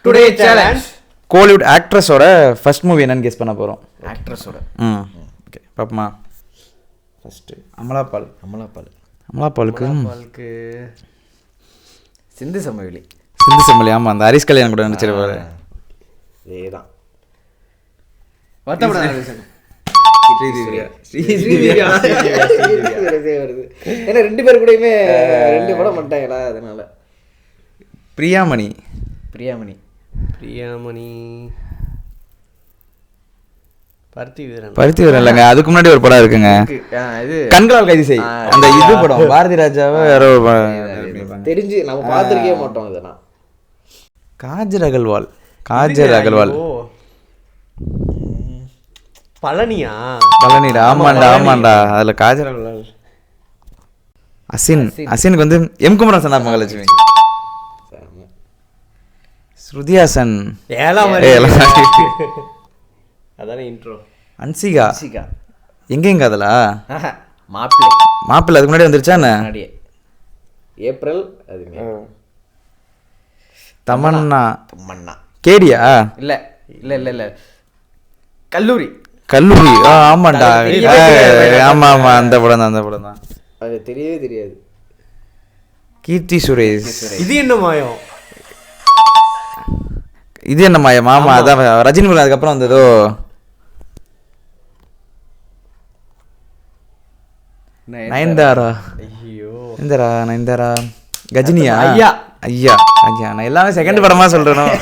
Today challenge. Kollywood ஆக்ட்ரஸோட first movie என்னன்னு guess பண்ண போகிறோம். ஆக்ட்ரஸோட. ஓகே பாப்பமா. ஃபர்ஸ்ட் அமலாபால். அமலாபாலுக்கு சிந்து சமவெளி. சிந்து சமவெளி. ஆமாம், அந்த ஹரிஷ் கல்யாணம் கூட நடிச்சிருப்பாரு. அதேதான். ஏன்னா 2 பேர் கூடயுமே 2 படம் பண்ணிட்டாங்களா, அதனால. பிரியாமணி. பருத்தி வீரன் இல்லைங்க, அதுக்கு முன்னாடி ஒரு படம் இருக்குங்க, கண்களால் கைது செய். அந்த இது படம் பாரதி ராஜாவை யாரோ தெரிஞ்சு நம்ம பார்த்துருக்கவே மாட்டோம். அதெல்லாம் காஜர் அகர்வால். பழனிடா. ஆமாண்டா அதுல காஜர் அகர்வால். அசினுக்கு வந்து எம் குமரன் சன்னா மகாலட்சுமி. ஸ்ருதிஹாசன். அதானே இன்ட்ரோ. அன்சிகா. எங்க அதலா மாப்பிள்ளை அதுக்கு முன்னாடி வந்துருச்சா என்ன? ஏப்ரல். அதுமே தமன்னா. கேடியா? இல்ல கல்லூரி. ஆமாண்டா. ஆமா அந்த படம் தான். அது தெரியவே தெரியாது. கீர்த்தி சுரேஷ். இது என்ன மாயம்? ஆமா அதான் ரஜினி முருகன் அதுக்கப்புறம் வந்ததோ. நயன்தாரா. கஜினியா? ஐயா நான் எல்லாமே செகண்ட் படமா சொல்றேன்.